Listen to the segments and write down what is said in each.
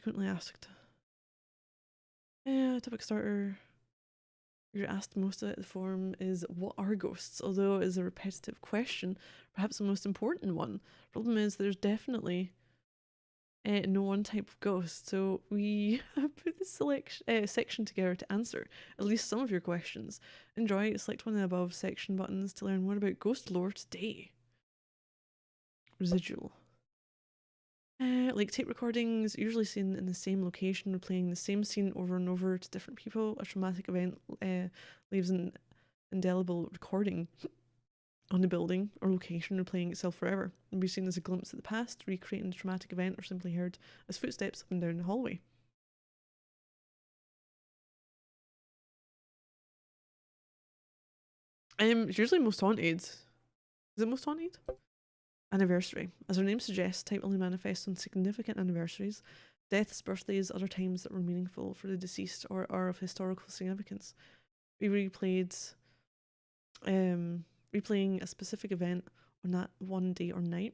Frequently asked. Topic starter. You're asked most of the form is, what are ghosts? Although it is a repetitive question, perhaps the most important one. Problem is, there's definitely no one type of ghost, so we have put this section together to answer at least some of your questions. Enjoy, select one of the above section buttons to learn more about ghost lore today. Residual. Like tape recordings, usually seen in the same location, replaying the same scene over and over to different people. A traumatic event leaves an indelible recording on the building or location, replaying itself forever, and be seen as a glimpse of the past, recreating the traumatic event, or simply heard as footsteps up and down the hallway. It's usually most haunted. Is it most haunted? Anniversary. As our name suggests, type only manifests on significant anniversaries, deaths, birthdays, other times that were meaningful for the deceased or are of historical significance. We replaying a specific event on that one day or night.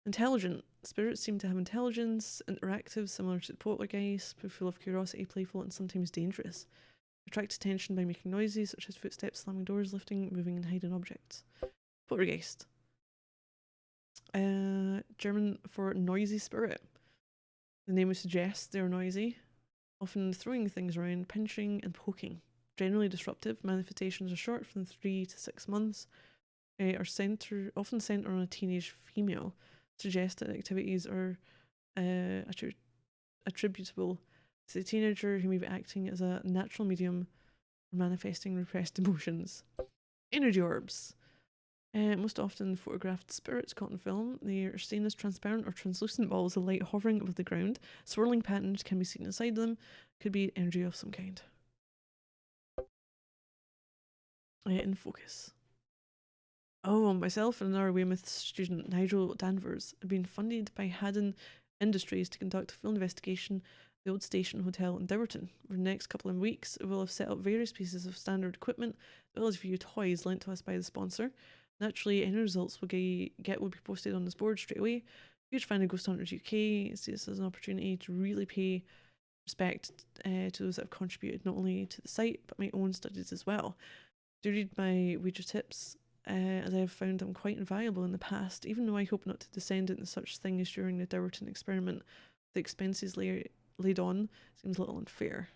Intelligent. Spirits seem to have intelligence, interactive, similar to the poltergeist, full of curiosity, playful, and sometimes dangerous. Attract attention by making noises such as footsteps, slamming doors, lifting, moving, and hiding objects. Poltergeist. German for noisy spirit. The name would suggest they're noisy, often throwing things around, pinching, and poking. Generally disruptive, manifestations are short from 3 to 6 months, are often centered on a teenage female, suggest that activities are attributable to the teenager who may be acting as a natural medium for manifesting repressed emotions. Energy orbs. Most often photographed spirits caught in film. They are seen as transparent or translucent balls of light hovering above the ground. Swirling patterns can be seen inside them. Could be energy of some kind. In focus. Oh, myself and another Weymouth student, Nigel Danvers, have been funded by Haddon Industries to conduct a full investigation of the Old Station Hotel in Durbarton. For the next couple of weeks, we will have set up various pieces of standard equipment, as well as a few toys lent to us by the sponsor. Naturally, any results we'll get will be posted on this board straight away. Huge fan of Ghost Hunters UK. See this as an opportunity to really pay respect to those that have contributed not only to the site, but my own studies as well. Do read my Ouija tips, as I have found them quite invaluable in the past, even though I hope not to descend into such things during the Durbarton experiment. The expenses laid on seems a little unfair.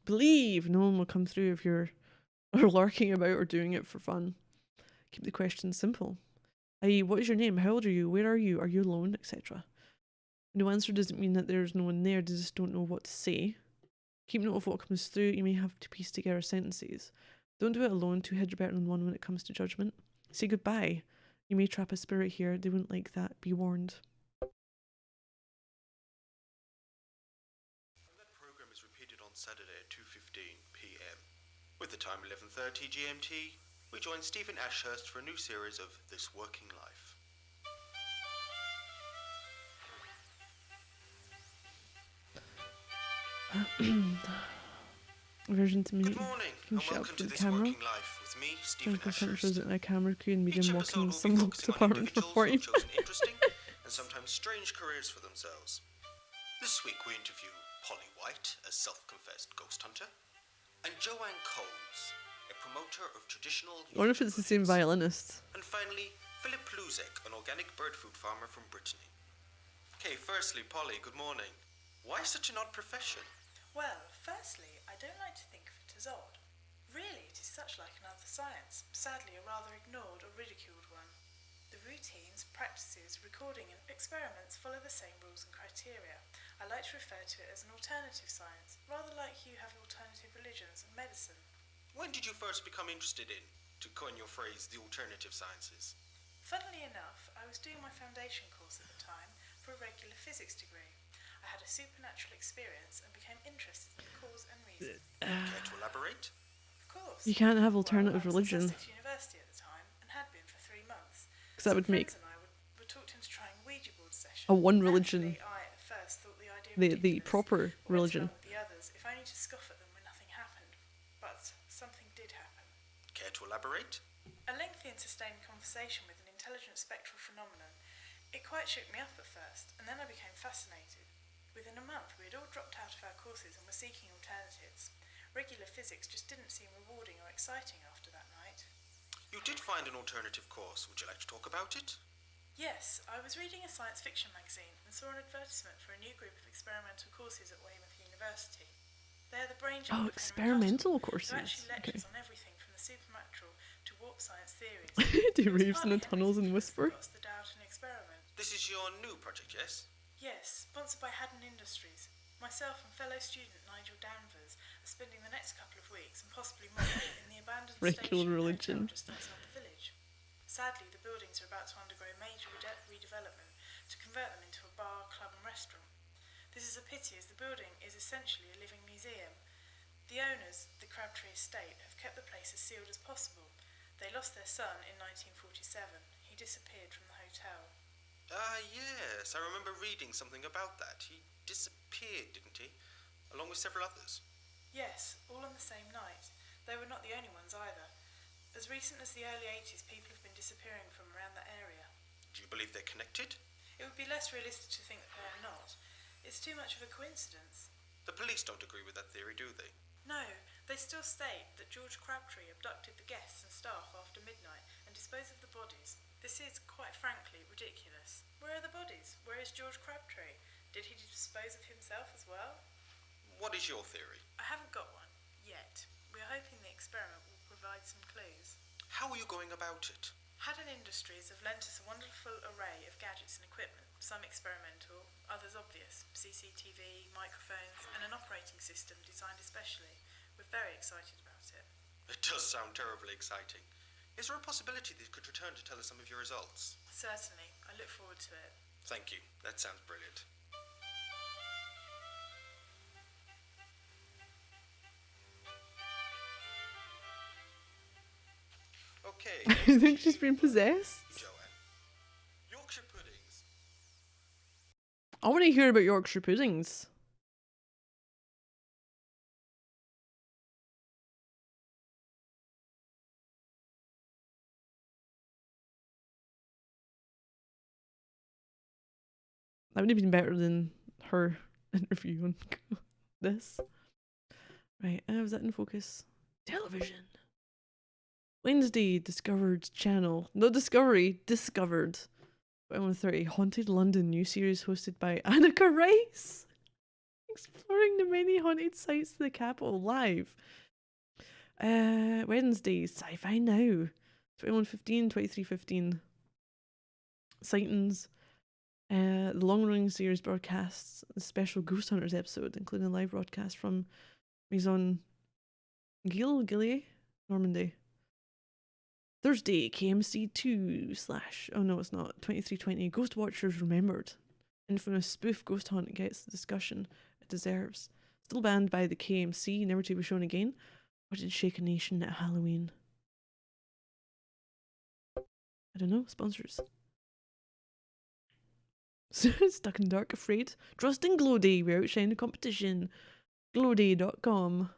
Believe no one will come through if you're lurking about or doing it for fun. Keep the questions simple. I.e., what is your name? How old are you? Where are you? Are you alone? Etc. No answer doesn't mean that there's no one there, they just don't know what to say. Keep note of what comes through. You may have to piece together sentences. Don't do it alone. Two heads are better than one when it comes to judgment. Say goodbye. You may trap a spirit here. They wouldn't like that. Be warned. That program is repeated on Saturday at 2:15 p.m. With the time 11:30 GMT, we join Stephen Ashurst for a new series of This Working Life. Version to me. Good morning, and welcome to This Working Life with me, Stephen Ashurst. A camera crew and medium Each walking in episode will some be locked focusing on apartment for individuals 40 who have chosen interesting and sometimes strange careers for themselves. This week we interview Polly White, a self-confessed ghost hunter, and Joanne Coles, a promoter of traditional... I wonder if it's the same violinist. And finally, Philip Pluzek, an organic bird food farmer from Brittany. Okay, firstly, Polly, good morning. Why such an odd profession? Well, firstly, I don't like to think of it as odd. Really, it is such like another science, sadly a rather ignored or ridiculed one. The routines, practices, recording and experiments follow the same rules and criteria. I like to refer to it as an alternative science, rather like you have alternative religions and medicine. When did you first become interested in, to coin your phrase, the alternative sciences? Funnily enough, I was doing my foundation course at the time for a regular physics degree. I had a supernatural experience and became interested in the cause and reason. Care to elaborate? Of course. You can't have alternative I was religion. at Sussex University at the time and had been for 3 months. Because that would make Friends and I were talked into trying Ouija board sessions. a one religion, Naturally, I at first thought the idea the proper but went religion. along with the others, if only to scoff at them when nothing happened. But something did happen. Care to elaborate? A lengthy and sustained conversation with an intelligent spectral phenomenon. It quite shook me up at first, and then I became fascinated. Within a month, we had all dropped out of our courses and were seeking alternatives. Regular physics just didn't seem rewarding or exciting after that night. You did find an alternative course. Would you like to talk about it? Yes, I was reading a science fiction magazine and saw an advertisement for a new group of experimental courses at Weymouth University. They're the brainchild Oh, of Henry experimental Hutton, courses. who actually lectures Okay. on everything from the supernatural to warp science theories. Do It was raves in the partly tunnels and Henry's whisper. influence that got us the Downton experiment. This is your new project, yes? Yes, sponsored by Haddon Industries. Myself and fellow student Nigel Danvers are spending the next couple of weeks and possibly more in the abandoned Regular station religion. hotel just outside the village. Sadly, the buildings are about to undergo major redevelopment to convert them into a bar, club and restaurant. This is a pity as the building is essentially a living museum. The owners, the Crabtree Estate, have kept the place as sealed as possible. They lost their son in 1947. He disappeared from the hotel. Yes, I remember reading something about that. He disappeared, didn't he? Along with several others. Yes, all on the same night. They were not the only ones either. As recent as the early 80s, people have been disappearing from around that area. Do you believe they're connected? It would be less realistic to think that they are not. It's too much of a coincidence. The police don't agree with that theory, do they? No, they still state that George Crabtree abducted the guests and staff after midnight and disposed of the bodies. This is, quite frankly, ridiculous. Where are the bodies? Where is George Crabtree? Did he dispose of himself as well? What is your theory? I haven't got one, yet. We are hoping the experiment will provide some clues. How are you going about it? Haddon Industries have lent us a wonderful array of gadgets and equipment, some experimental, others obvious, CCTV, microphones, and an operating system designed especially. We're very excited about it. It does sound terribly exciting. Is there a possibility that you could return to tell us some of your results? Certainly. I look forward to it. Thank you. That sounds brilliant. Okay. I think she's been possessed. Joanne. Yorkshire puddings. I want to hear about Yorkshire puddings. That would have been better than her interview on this. Right, was that in focus? Television. Wednesday, Discovered Channel. No, Discovery, Discovered. 1:30, Haunted London, new series hosted by Annika Rice. Exploring the many haunted sites of the capital live. Wednesday, Sci-Fi Now. 21:15, 23:15. Sightings. The long-running series broadcasts a special Ghost Hunters episode, including a live broadcast from Maison Gillet, Normandy. Thursday, KMC 2 / oh no, it's not, 2320, Ghost Watchers Remembered. Infamous spoof ghost hunt gets the discussion it deserves. Still banned by the KMC, never to be shown again. What did shake a nation at Halloween? I don't know, sponsors. Stuck in Dark Afraid. Trust in Glowday, we outshine the competition. Glowday.com.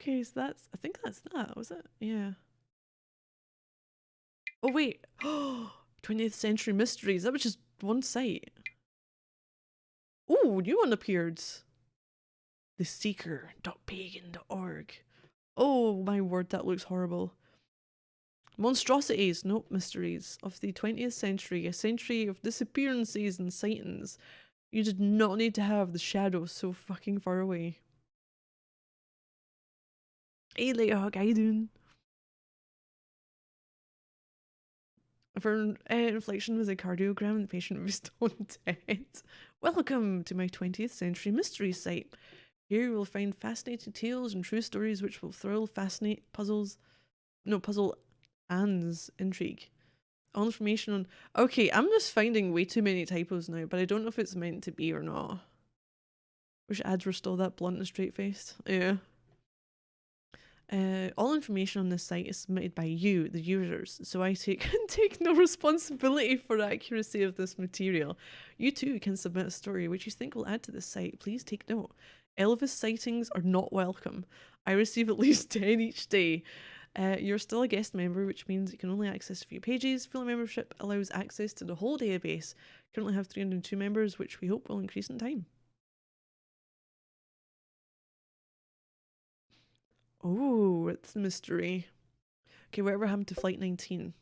Okay, so that's, I think that's that, was it? Yeah. Oh, wait. 20th Century Mysteries. That was just one site. Oh, new one appeared. TheSeeker.pagan.org. Oh, my word, that looks horrible. Monstrosities, nope, mysteries of the 20th century, a century of disappearances and sightings. You did not need to have the shadows so fucking far away. Hey, Leahawk, how you doing? For inflection was a cardiogram and the patient was stone dead. Welcome to my 20th century mystery site. Here you will find fascinating tales and true stories which will thrill, fascinate, puzzle Anne's intrigue. All information on... Okay, I'm just finding way too many typos now, but I don't know if it's meant to be or not. Wish ads were still that blunt and straight-faced. Yeah. All information on this site is submitted by you, the users, so I take no responsibility for the accuracy of this material. You too can submit a story which you think will add to this site. Please take note. Elvis sightings are not welcome. I receive at least 10 each day. You're still a guest member, which means you can only access a few pages. Full membership allows access to the whole database. Currently have 302 members, which we hope will increase in time. Oh, it's a mystery. Okay, whatever happened to Flight 19?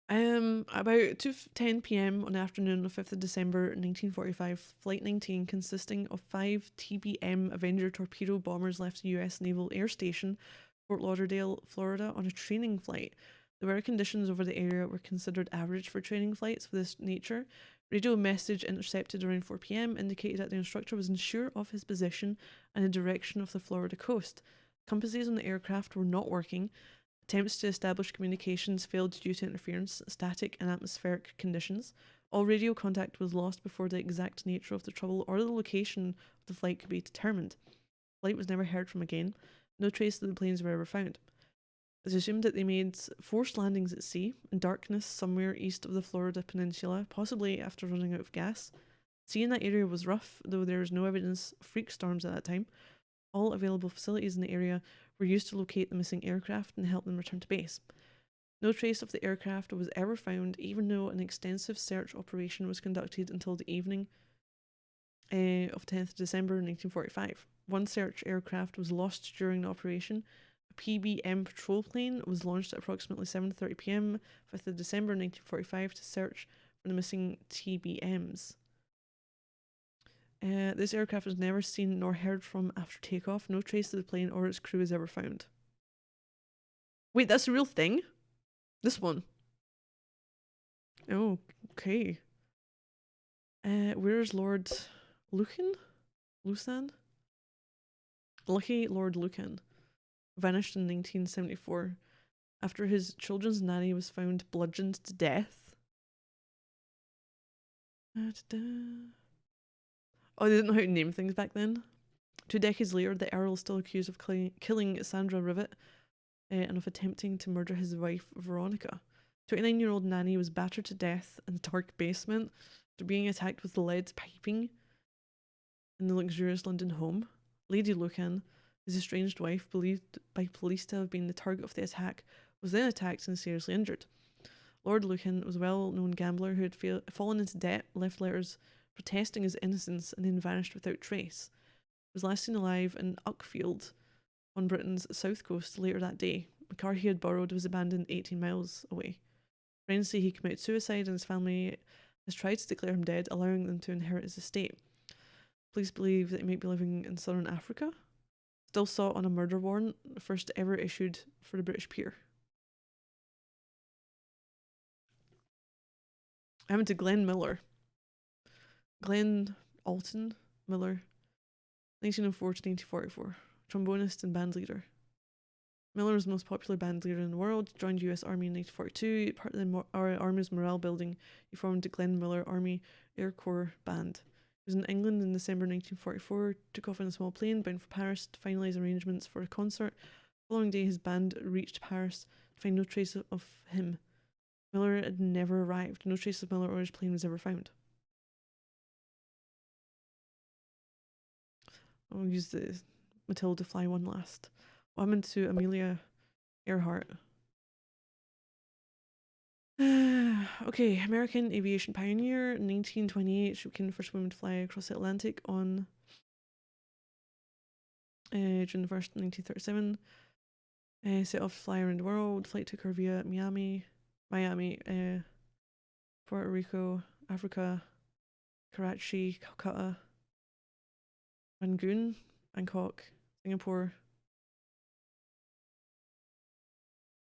About 2:10 p.m. on the afternoon of 5th of December 1945, Flight 19, consisting of 5 TBM Avenger torpedo bombers, left the US Naval Air Station, Fort Lauderdale, Florida, on a training flight. The weather conditions over the area were considered average for training flights of this nature. Radio message intercepted around 4 p.m. indicated that the instructor was unsure of his position and the direction of the Florida coast. Compasses on the aircraft were not working. Attempts to establish communications failed due to interference, static and atmospheric conditions. All radio contact was lost before the exact nature of the trouble or the location of the flight could be determined. The flight was never heard from again. No trace of the planes were ever found. It is assumed that they made forced landings at sea, in darkness somewhere east of the Florida peninsula, possibly after running out of gas. The sea in that area was rough, though there is no evidence of freak storms at that time. All available facilities in the area were used to locate the missing aircraft and help them return to base. No trace of the aircraft was ever found, even though an extensive search operation was conducted until the evening of 10th December 1945. One search aircraft was lost during the operation. A PBM patrol plane was launched at approximately 7:30 p.m. 5th of December 1945 to search for the missing TBMs. This aircraft was never seen nor heard from after takeoff. No trace of the plane or its crew is ever found. Wait, that's a real thing? This one? Oh, okay. Where's Lord Lucan? Lucan? Lucky Lord Lucan vanished in 1974 after his children's nanny was found bludgeoned to death. Oh, they didn't know how to name things back then. 2 decades later, the Earl is still accused of killing Sandra Rivet and of attempting to murder his wife, Veronica. 29-year-old nanny was battered to death in a dark basement after being attacked with lead piping in the luxurious London home. Lady Lucan, his estranged wife, believed by police to have been the target of the attack, was then attacked and seriously injured. Lord Lucan was a well-known gambler who had fallen into debt, left letters protesting his innocence, and then vanished without trace. He was last seen alive in Uckfield on Britain's south coast later that day. The car he had borrowed was abandoned 18 miles away. Friends say he committed suicide and his family has tried to declare him dead, allowing them to inherit his estate. Police believe that he might be living in southern Africa. Still sought on a murder warrant, the first ever issued for the British peer. I went to Glenn Miller. Glenn Alton Miller, 1904 to 1944, trombonist and band leader. Miller was the most popular band leader in the world. He joined US Army in 1942. Part of the Army's morale building, he formed the Glenn Miller Army Air Corps Band. He was in England in December 1944, took off in a small plane bound for Paris to finalise arrangements for a concert. The following day, his band reached Paris to find no trace of him. Miller had never arrived. No trace of Miller or his plane was ever found. I'll use the Matilda Fly one last. What happened to Amelia Earhart? Okay, American aviation pioneer. 1928, she became the first woman to fly across the Atlantic on June 1st, 1937. Set off to fly around the world. Flight took her via Miami, Puerto Rico, Africa, Karachi, Calcutta, Rangoon, Bangkok, Singapore,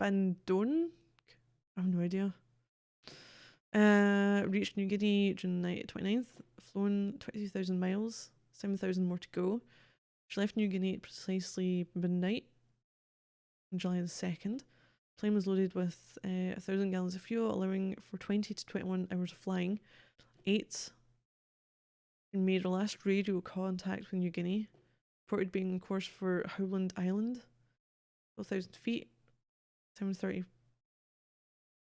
Bandung? I have no idea. Reached New Guinea June 29th, flown 22,000 miles, 7,000 more to go. She left New Guinea at precisely midnight on July the 2nd. The plane was loaded with 1,000 gallons of fuel, allowing for 20 to 21 hours of flying. 8 made her last radio contact with New Guinea, reported being on course for Howland Island, 12,000 feet, 7:30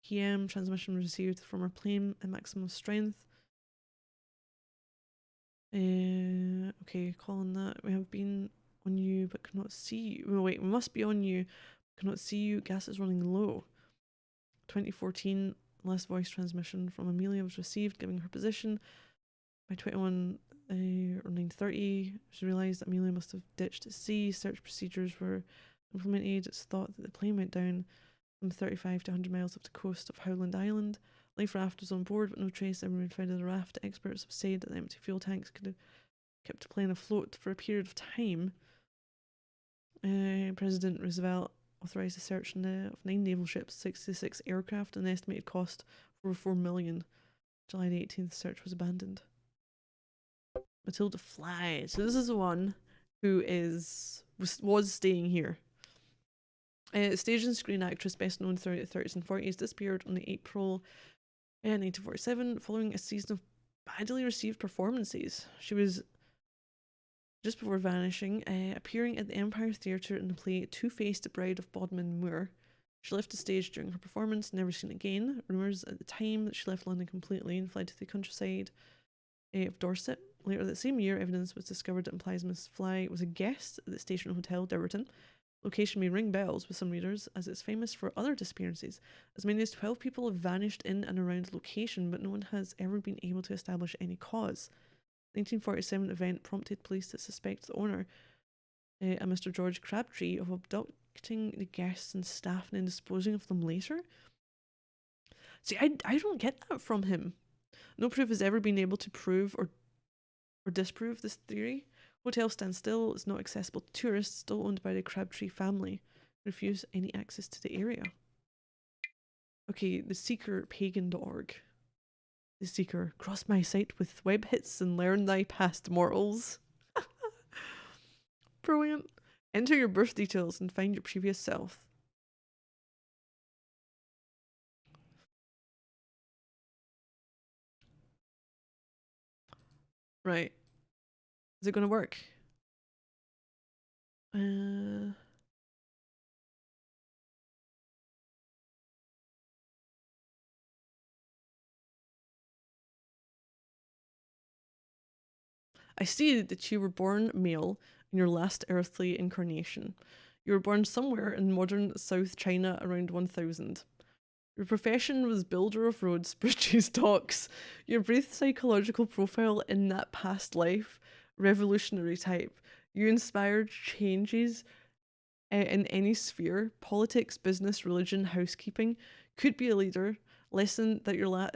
p.m. Transmission received from her plane at maximum strength. Okay, calling that. We have been On you, but cannot see you. Oh, wait, we must be on you, but cannot see you. Gas is running low. 2014, last voice transmission from Amelia was received, giving her position. By 21 or 9:30, it was realised that Amelia must have ditched at sea. Search procedures were implemented. It's thought that the plane went down from 35 to 100 miles off the coast of Howland Island. Life raft was on board, but no trace ever been found of the raft. Experts have said that the empty fuel tanks could have kept the plane afloat for a period of time. President Roosevelt authorised a search of 9 naval ships, 66 aircraft, and an estimated cost of over $4 million. July the 18th, the search was abandoned. Matilda Fly. So this is the one who was staying here. Stage and screen actress best known throughout the 30s and 40s, disappeared on April 1947 following a season of badly received performances. She was just before vanishing, appearing at the Empire Theatre in the play Two-Faced Bride of Bodmin Moor. She left the stage during her performance, never seen again. Rumours at the time that she left London completely and fled to the countryside of Dorset. Later that same year, evidence was discovered that implies Miss Fly was a guest at the Station Hotel, Durberton. Location may ring bells with some readers, as it's famous for other disappearances. As many as 12 people have vanished in and around the location, but no one has ever been able to establish any cause. 1947 event prompted police to suspect the owner, a Mr. George Crabtree, of abducting the guests and staff and then disposing of them later. See, I don't get that from him. No proof has ever been able to prove or disprove this theory. Hotel Standstill is not accessible to tourists, still owned by the Crabtree family, who refuse any access to the area. Okay, the Seeker, pagan.org. The Seeker, cross my site with web hits and learn thy past mortals. Brilliant. Enter your birth details and find your previous self. Right. Is it going to work? I see that you were born male in your last earthly incarnation. You were born somewhere in modern South China around 1000. Your profession was builder of roads, bridges, docks. Your brief psychological profile in that past life, revolutionary type. You inspired changes in any sphere, politics, business, religion, housekeeping. Could be a leader. Lesson that your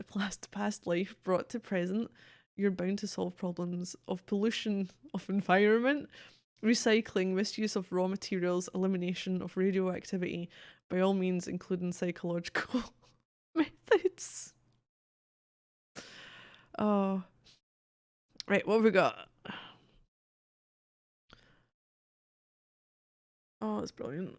past life brought to present. You're bound to solve problems of pollution of environment, recycling, misuse of raw materials, elimination of radioactivity, by all means, including psychological methods. Oh. Right, what have we got? Oh, it's brilliant.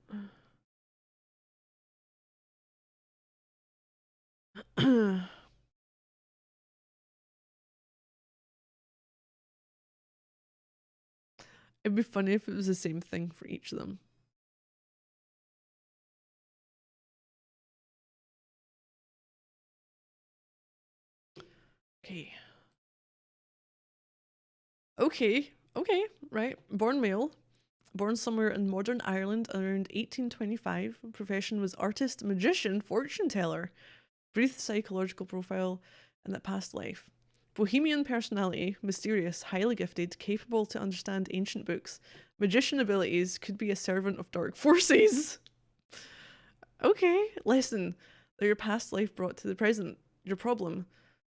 It'd be funny if it was the same thing for each of them. Okay. Okay, right. Born male. Born somewhere in modern Ireland around 1825. Profession was artist, magician, fortune teller. Brief psychological profile in that past life. Bohemian personality, mysterious, highly gifted, capable to understand ancient books. Magician abilities, could be a servant of dark forces. Okay, lesson that your past life brought to the present. Your problem,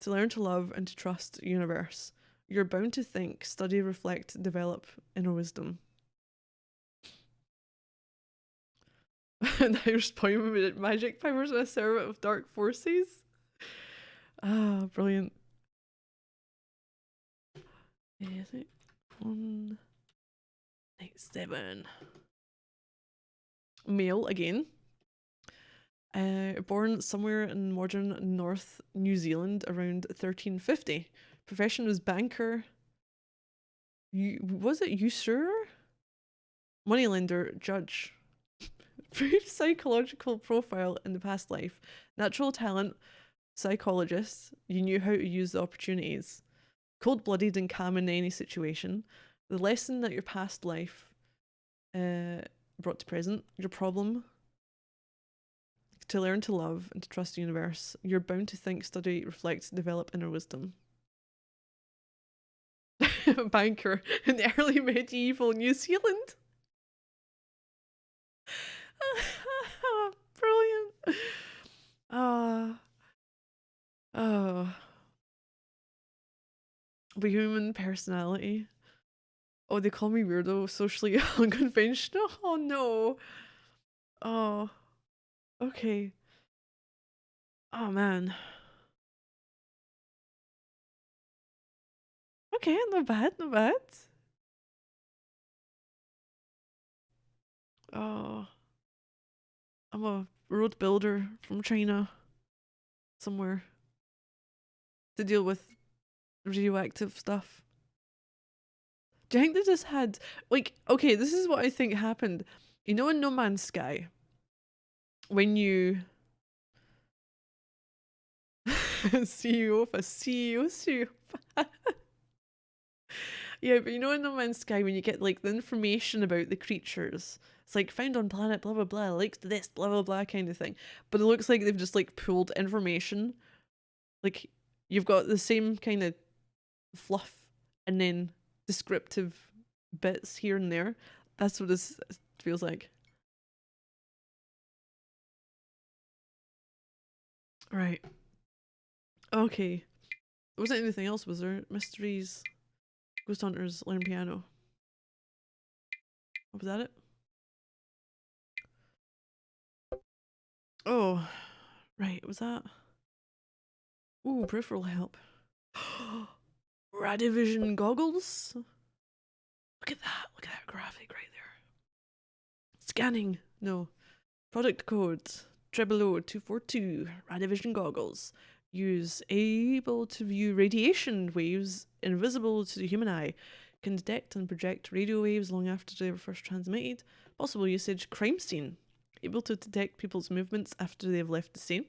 to learn to love and to trust the universe. You're bound to think, study, reflect, develop inner wisdom. And Irish poem with magic powers and a servant of dark forces. Ah, brilliant. Is it 197? Male again. Born somewhere in modern North New Zealand around 1350. Profession was banker. Was it usurer? Moneylender, judge. Brief psychological profile in the past life. Natural talent, psychologist. You knew how to use the opportunities. Cold-blooded and calm in any situation. The lesson that your past life brought to present. Your problem: to learn to love and to trust the universe. You're bound to think, study, reflect, develop inner wisdom. Banker in early medieval New Zealand. Brilliant. Oh. The human personality. Oh, they call me weirdo, socially unconventional. Oh no. Oh. Okay. Oh man. Okay, not bad, not bad. Oh. I'm a road builder from China. Somewhere. To deal with radioactive stuff. Do you think they just had, like, okay, this is what I think happened. You know in No Man's Sky, when you CEO of a CEO. Yeah, but you know in No Man's Sky when you get like the information about the creatures, it's like found on planet blah blah blah, likes this blah blah blah kind of thing. But it looks like they've just like pulled information. Like you've got the same kind of fluff and then descriptive bits here and there. That's what this feels like. Right. Okay. Wasn't anything else, was there? Mysteries, Ghost Hunters, Learn Piano. Was that it? Oh, right. Was that? Ooh, peripheral help. Radivision goggles. Look at that. Look at that graphic right there. Scanning. No. Product code. Trebolo 242. Radivision goggles. Use able to view radiation waves invisible to the human eye. Can detect and project radio waves long after they were first transmitted. Possible usage: crime scene. Able to detect people's movements after they have left the scene.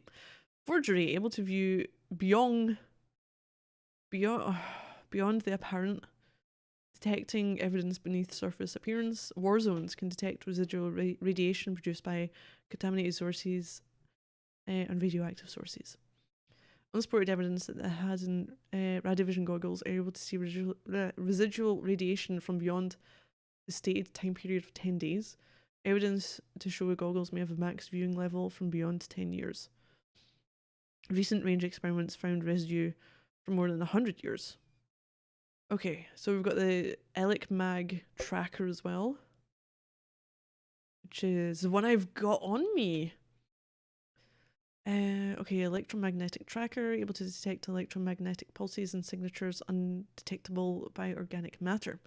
Forgery. Able to view beyond the apparent. Detecting evidence beneath surface appearance. War zones. Can detect residual radiation produced by contaminated sources and radioactive sources. Unsported evidence that the Hazen radivision goggles are able to see residual radiation from beyond the stated time period of 10 days. Evidence to show the goggles may have a max viewing level from beyond 10 years. Recent range experiments found residue for more than 100 years. Okay, so we've got the ELIC Mag tracker as well, which is the one I've got on me. Okay, electromagnetic tracker, able to detect electromagnetic pulses and signatures undetectable by organic matter.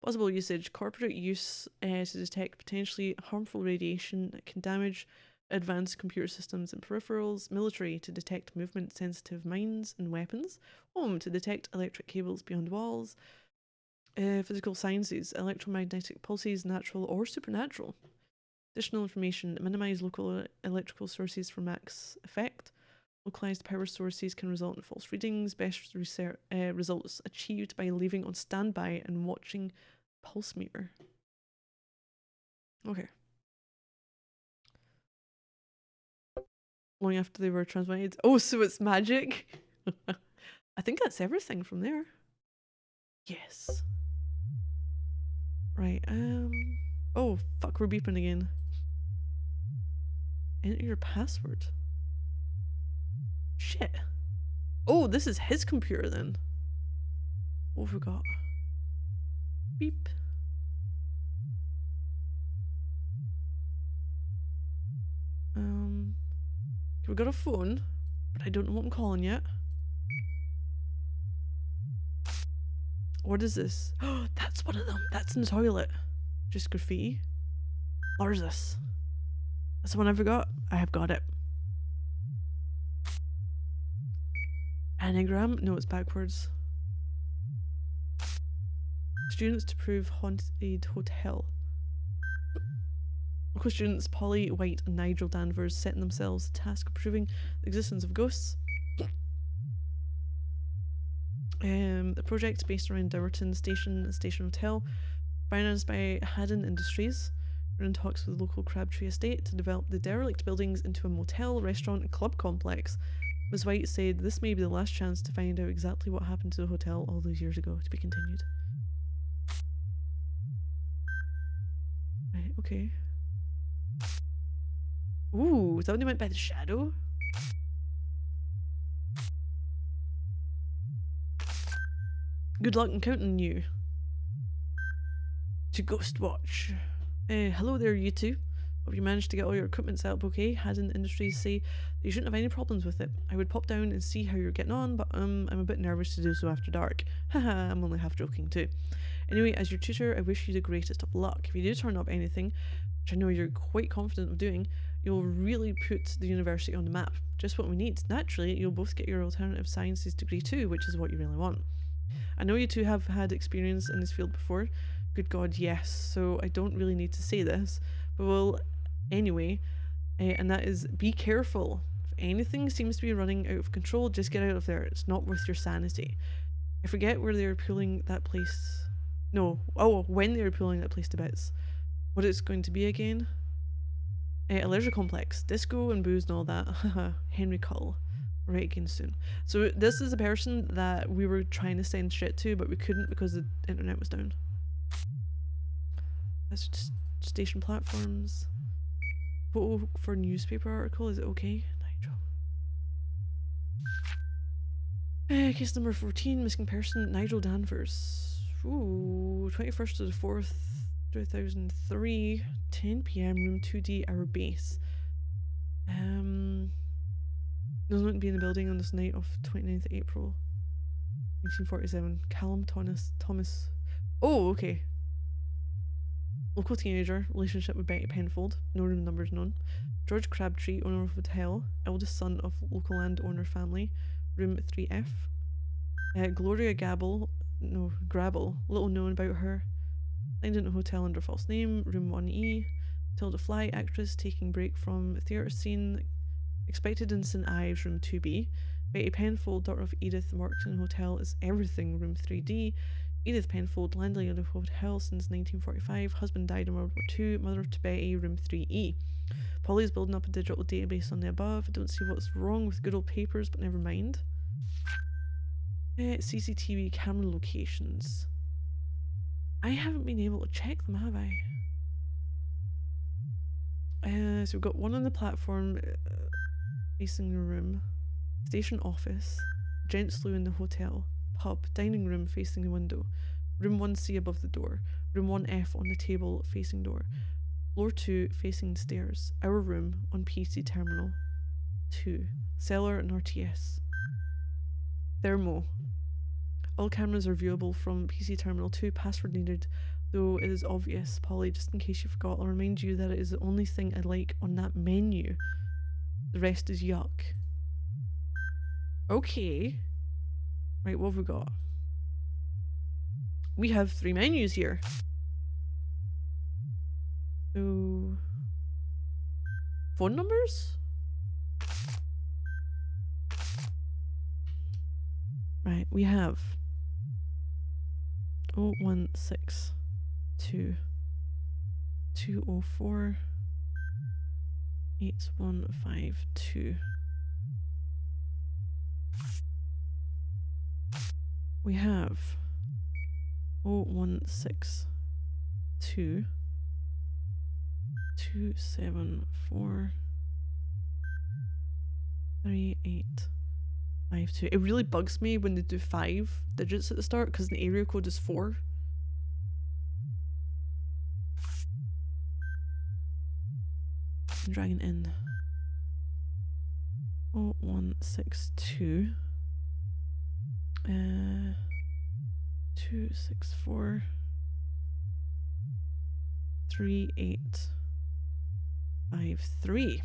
Possible usage: corporate use to detect potentially harmful radiation that can damage advanced computer systems and peripherals. Military to detect movement sensitive mines and weapons. Home to detect electric cables beyond walls. Physical sciences: electromagnetic pulses, natural or supernatural. Additional information: minimize local electrical sources for max effect. Localized power sources can result in false readings. Best results achieved by leaving on standby and watching pulse meter. Okay. Long after they were transmitted. Oh, so it's magic. I think that's everything from there. Yes. Right. Oh, fuck, we're beeping again. Enter your password. Shit. Oh, this is his computer then. What have we got? Beep. We got a phone, but I don't know what I'm calling yet. What is this? Oh, that's one of them. That's in the toilet. Just graffiti. Or is this? That's the one I forgot. I have got it. Anagram? No, it's backwards. Students to prove haunted hotel. Local students Polly White and Nigel Danvers setting themselves the task of proving the existence of ghosts. The project based around Dowerton Station and Station Hotel. Financed by Haddon Industries, we're in talks with the local Crabtree estate to develop the derelict buildings into a motel, restaurant, and club complex. Ms. White said this may be the last chance to find out exactly what happened to the hotel all those years ago. To be continued. Right, okay. Ooh, is that when they went by the shadow? Good luck in counting you. To Ghost Watch. Hello there, you two. Hope you managed to get all your equipment set up okay. Haddon Industries say that you shouldn't have any problems with it. I would pop down and see how you're getting on, but I'm a bit nervous to do so after dark. Haha, I'm only half joking too. Anyway, as your tutor, I wish you the greatest of luck. If you do turn up anything, which I know you're quite confident of doing, you'll really put the university on the map. Just what we need. Naturally, you'll both get your alternative sciences degree too, which is what you really want. I know you two have had experience in this field before. Good God, yes. So I don't really need to say this, but well, anyway, and that is be careful. If anything seems to be running out of control, just get out of there. It's not worth your sanity. I forget where they're pulling that place. No, when they're pulling that place to bits. What it's going to be again? A leisure complex, disco and booze and all that. Henry Cull. Right again soon. So this is a person that we were trying to send shit to, but we couldn't because the internet was down. That's just station platforms. Photo for newspaper article, is it okay? Nigel. Case number 14, missing person, Nigel Danvers. Ooh, 21st to the 4th, 2003, 10 PM, room 2D, our base. Doesn't want to be in the building on this night of 29th April, 1947. Callum Thomas. Oh, okay. Local teenager, relationship with Betty Penfold, no room numbers known. George Crabtree, owner of hotel, eldest son of local landowner family, room 3F. Gloria Grabble, little known about her. Signed into a hotel under false name, room 1E. Tilda Fly, actress, taking break from theatre scene, expected in St Ives, room 2B. Betty Penfold, daughter of Edith, worked in a hotel as everything, room 3D. Edith Penfold, landlady of the hotel since 1945. Husband died in World War II. Mother to Betty, room 3E. Polly's building up a digital database on the above. I don't see what's wrong with good old papers, but never mind. CCTV camera locations. I haven't been able to check them, have I? So we've got one on the platform facing the room. Station office. Gents loo in the hotel. Pub, dining room facing the window. Room 1C above the door. Room 1F on the table facing door. Floor 2 facing the stairs. Our room on PC terminal 2. Cellar and RTS. Thermo. All cameras are viewable from PC terminal 2. Password needed, though it is obvious. Polly, just in case you forgot, I'll remind you that it is the only thing I like on that menu. The rest is yuck. Okay. Right, what have we got? We have 3 menus here. So, phone numbers? Right, we have 0162 204 8152. We have 0162 274 3852. It really bugs me when they do 5 digits at the start because the area code is 4. I'm dragging in 0162 264 3853.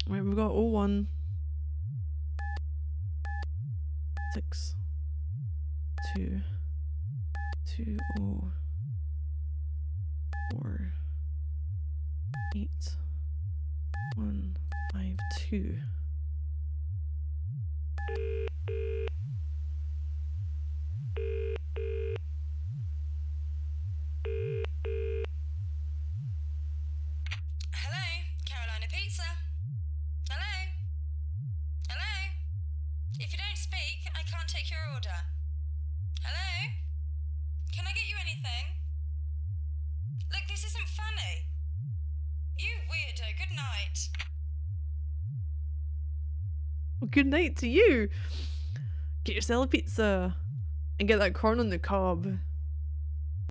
Right, we've got 01 6 2 2 0 4 8 152. Hello, Carolina Pizza. Hello? Hello? If you don't speak, I can't take your order. Hello? Can I get you anything? Look, this isn't funny. You weirdo, good night. Well, good night to you. Get yourself a pizza and get that corn on the cob.